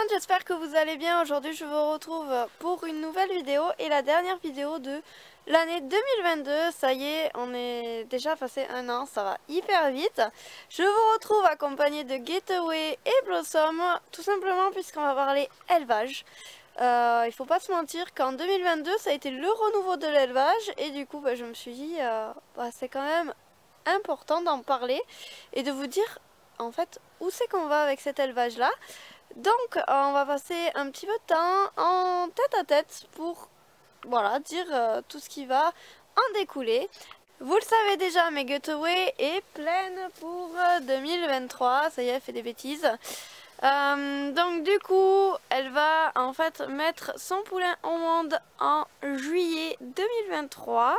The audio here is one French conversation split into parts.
monde, j'espère que vous allez bien. Aujourd'hui je vous retrouve pour une nouvelle vidéo et la dernière vidéo de l'année 2022. Ça y est, on est déjà passé un an, ça va hyper vite. Je vous retrouve accompagnée de Getaway et Blossom, tout simplement puisqu'on va parler élevage. Il faut pas se mentir qu'en 2022 ça a été le renouveau de l'élevage et du coup je me suis dit c'est quand même important d'en parler et de vous dire en fait où c'est qu'on va avec cet élevage là. Donc on va passer un petit peu de temps en tête à tête pour dire tout ce qui va en découler. Vous le savez déjà, mais Getaway est pleine pour 2023, ça y est, elle fait des bêtises. Donc du coup, elle va en fait mettre son poulain au monde en juillet 2023.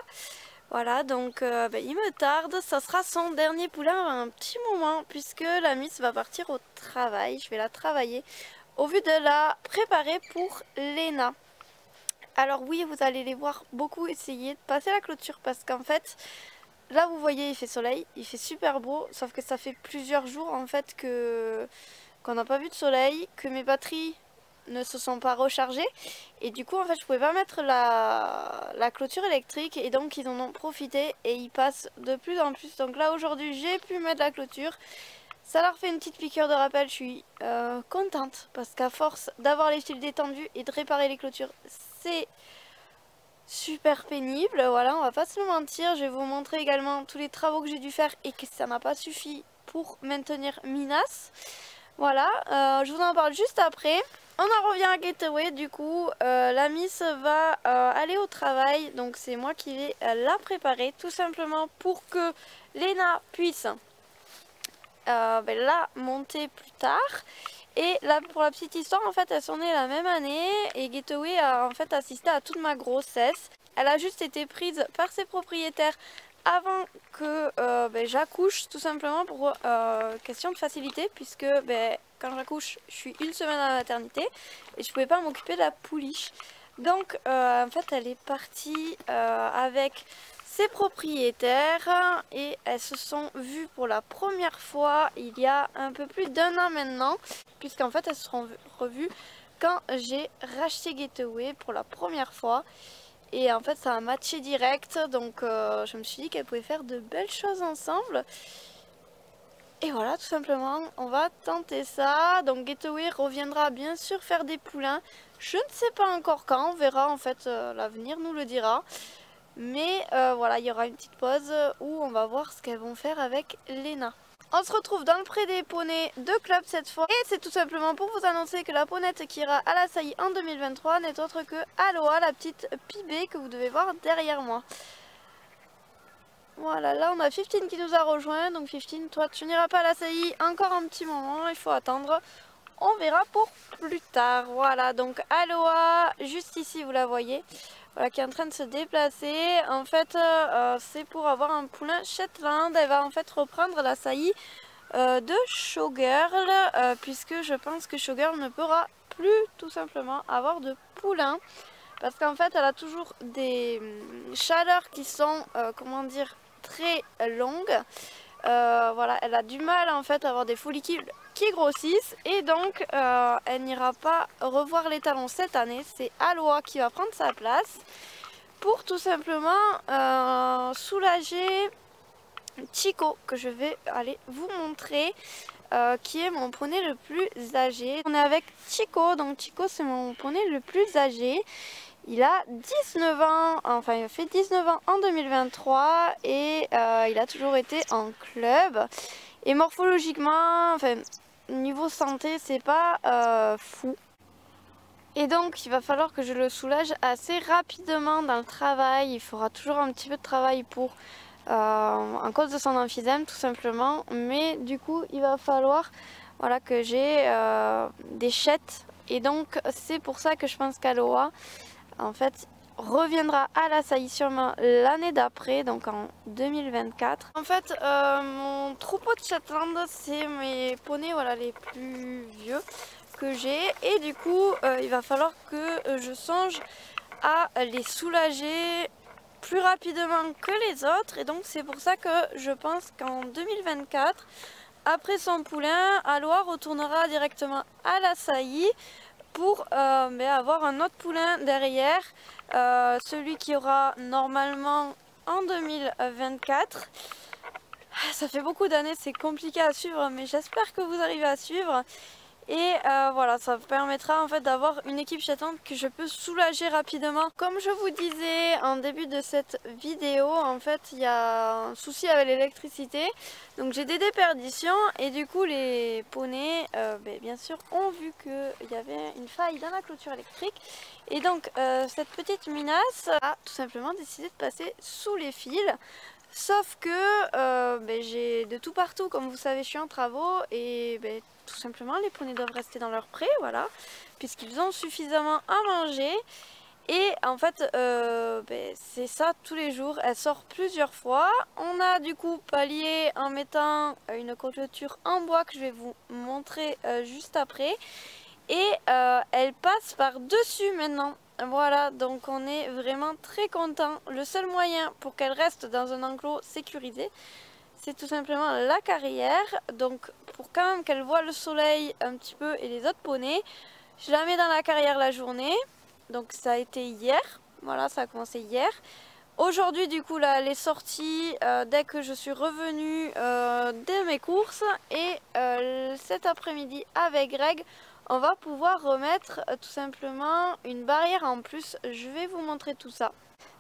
Voilà, donc il me tarde, ça sera son dernier poulain avant un petit moment puisque la Miss va partir au travail. Je vais la travailler au vu de la préparer pour Léna. Alors oui, vous allez les voir beaucoup essayer de passer la clôture parce qu'en fait, là vous voyez il fait soleil, il fait super beau, sauf que ça fait plusieurs jours en fait qu'on n'a pas vu de soleil, que mes batteries ne se sont pas rechargées et du coup en fait je pouvais pas mettre la clôture électrique et donc ils en ont profité et ils passent de plus en plus. Donc là aujourd'hui j'ai pu mettre la clôture, ça leur fait une petite piqûre de rappel. Je suis contente parce qu'à force d'avoir les fils détendus et de réparer les clôtures c'est super pénible. Voilà, on va pas se le mentir. Je vais vous montrer également tous les travaux que j'ai dû faire et que ça n'a pas suffi pour maintenir Minas. Voilà, je vous en parle juste après. On en revient à Getaway, du coup la Miss va aller au travail, donc c'est moi qui vais la préparer tout simplement pour que Léna puisse la monter plus tard. Et là, pour la petite histoire, en fait elles sont nées la même année et Getaway a en fait assisté à toute ma grossesse. Elle a juste été prise par ses propriétaires avant que j'accouche, tout simplement pour question de facilité, puisque quand j'accouche je suis une semaine à la maternité et je pouvais pas m'occuper de la pouliche. Donc en fait elle est partie avec ses propriétaires et elles se sont vues pour la première fois il y a un peu plus d'un an maintenant, puisqu'en fait elles se seront revues quand j'ai racheté Getaway pour la première fois. Et en fait ça a matché direct, donc je me suis dit qu'elles pouvaient faire de belles choses ensemble. Et voilà, tout simplement, on va tenter ça. Donc Getaway reviendra bien sûr faire des poulains. Je ne sais pas encore quand, on verra en fait, l'avenir nous le dira. Mais voilà, il y aura une petite pause où on va voir ce qu'elles vont faire avec Léna. On se retrouve dans le pré des poneys de club cette fois et c'est tout simplement pour vous annoncer que la ponette qui ira à la saillie en 2023 n'est autre que Aloha, la petite pibée que vous devez voir derrière moi. Voilà, là on a 15 qui nous a rejoint, donc 15, toi tu n'iras pas à la saillie encore un petit moment, il faut attendre. On verra pour plus tard. Voilà, donc Aloha, juste ici vous la voyez. Voilà, qui est en train de se déplacer. En fait, c'est pour avoir un poulain Shetland. Elle va en fait reprendre la saillie de Showgirl, puisque je pense que Showgirl ne pourra plus tout simplement avoir de poulain. Parce qu'en fait, elle a toujours des chaleurs qui sont, très longues. Voilà, elle a du mal en fait à avoir des follicules qui grossissent et donc elle n'ira pas revoir les talons cette année. C'est Aloha qui va prendre sa place pour tout simplement soulager Chico, que je vais aller vous montrer, qui est mon poney le plus âgé. On est avec Chico, donc Chico c'est mon poney le plus âgé. Il a 19 ans, enfin il a fait 19 ans en 2023 et il a toujours été en club. Et morphologiquement, enfin niveau santé c'est pas fou. Et donc il va falloir que je le soulage assez rapidement dans le travail. Il faudra toujours un petit peu de travail pour en cause de son emphysème tout simplement. Mais du coup il va falloir que j'ai des chètes. Et donc c'est pour ça que je pense qu'Aloha en fait reviendra à la saillie sûrement l'année d'après, donc en 2024. En fait mon troupeau de Shetland c'est mes poneys les plus vieux que j'ai et du coup il va falloir que je songe à les soulager plus rapidement que les autres et donc c'est pour ça que je pense qu'en 2024 après son poulain, Aloha retournera directement à la saillie pour avoir un autre poulain derrière, celui qui aura normalement en 2024. Ça fait beaucoup d'années, c'est compliqué à suivre, mais j'espère que vous arrivez à suivre. Et voilà, ça permettra en fait d'avoir une équipe chattante que je peux soulager rapidement. Comme je vous disais en début de cette vidéo, en fait il y a un souci avec l'électricité. Donc j'ai des déperditions et du coup les poneys bien sûr ont vu qu'il y avait une faille dans la clôture électrique. Et donc cette petite minace a tout simplement décidé de passer sous les fils. Sauf que j'ai de tout partout, comme vous savez je suis en travaux et tout simplement les poneys doivent rester dans leur pré, voilà, puisqu'ils ont suffisamment à manger. Et en fait c'est ça tous les jours, elle sort plusieurs fois. On a du coup pallié en mettant une clôture en bois que je vais vous montrer juste après. Et elle passe par dessus maintenant. Voilà, donc on est vraiment très content. Le seul moyen pour qu'elle reste dans un enclos sécurisé, c'est tout simplement la carrière. Donc pour quand même qu'elle voit le soleil un petit peu et les autres poneys, je la mets dans la carrière la journée. Donc ça a été hier, voilà, ça a commencé hier. Aujourd'hui du coup là elle est sortie dès que je suis revenue de mes courses. Et cet après-midi avec Greg, on va pouvoir remettre tout simplement une barrière en plus. Je vais vous montrer tout ça.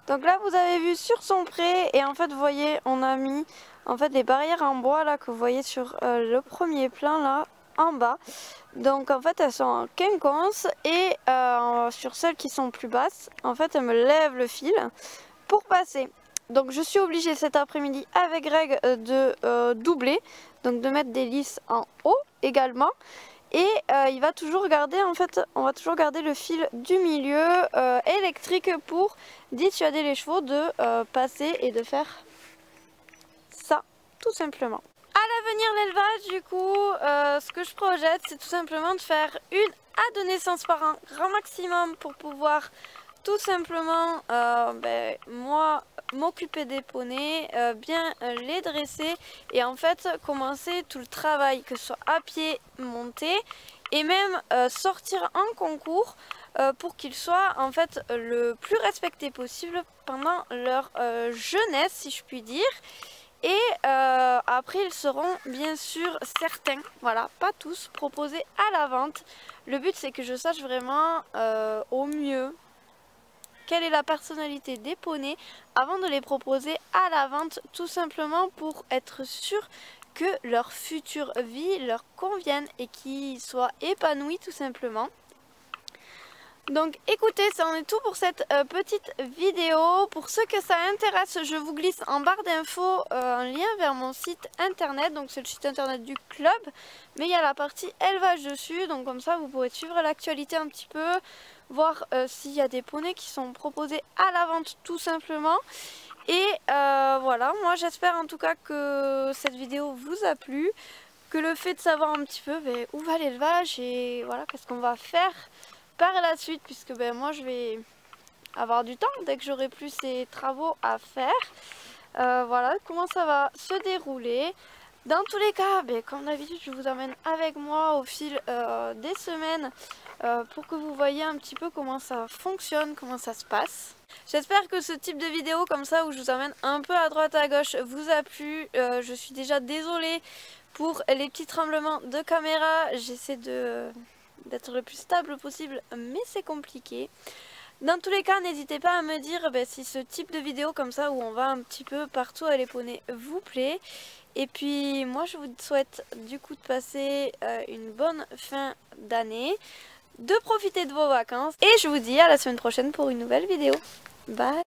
Donc là vous avez vu sur son pré, et en fait vous voyez on a mis en fait les barrières en bois là que vous voyez sur le premier plan là en bas. Donc en fait elles sont en quinconce et sur celles qui sont plus basses en fait elles me lèvent le fil pour passer. Donc je suis obligée cet après-midi avec Greg de doubler, donc de mettre des lisses en haut également. Et il va toujours garder, en fait, on va toujours garder le fil du milieu électrique pour dissuader les chevaux de passer et de faire ça, tout simplement. À l'avenir l'élevage, du coup, ce que je projette, c'est tout simplement de faire une à 2 naissances par an, grand maximum, pour pouvoir tout simplement, moi, m'occuper des poneys, bien les dresser et en fait commencer tout le travail, que ce soit à pied, monter et même sortir en concours pour qu'ils soient en fait le plus respectés possible pendant leur jeunesse, si je puis dire. Et après ils seront bien sûr certains, voilà, pas tous, proposés à la vente. Le but c'est que je sache vraiment au mieux quelle est la personnalité des poneys avant de les proposer à la vente, tout simplement pour être sûr que leur future vie leur convienne et qu'ils soient épanouis tout simplement. Donc écoutez, ça en est tout pour cette petite vidéo. Pour ceux que ça intéresse, je vous glisse en barre d'infos un lien vers mon site internet. Donc c'est le site internet du club, mais il y a la partie élevage dessus. Donc comme ça vous pourrez suivre l'actualité un petit peu, voir s'il y a des poneys qui sont proposés à la vente tout simplement. Et voilà, moi j'espère en tout cas que cette vidéo vous a plu, que le fait de savoir un petit peu où va l'élevage et voilà qu'est-ce qu'on va faire par la suite, puisque moi je vais avoir du temps dès que j'aurai plus ces travaux à faire. Voilà comment ça va se dérouler. Dans tous les cas, comme d'habitude, je vous emmène avec moi au fil des semaines pour que vous voyez un petit peu comment ça fonctionne, comment ça se passe. J'espère que ce type de vidéo comme ça où je vous emmène un peu à droite à gauche vous a plu. Je suis déjà désolée pour les petits tremblements de caméra. J'essaie d'être le plus stable possible, mais c'est compliqué. Dans tous les cas, n'hésitez pas à me dire si ce type de vidéo comme ça où on va un petit peu partout à les poneys vous plaît. Et puis moi je vous souhaite du coup de passer une bonne fin d'année, de profiter de vos vacances et je vous dis à la semaine prochaine pour une nouvelle vidéo. Bye!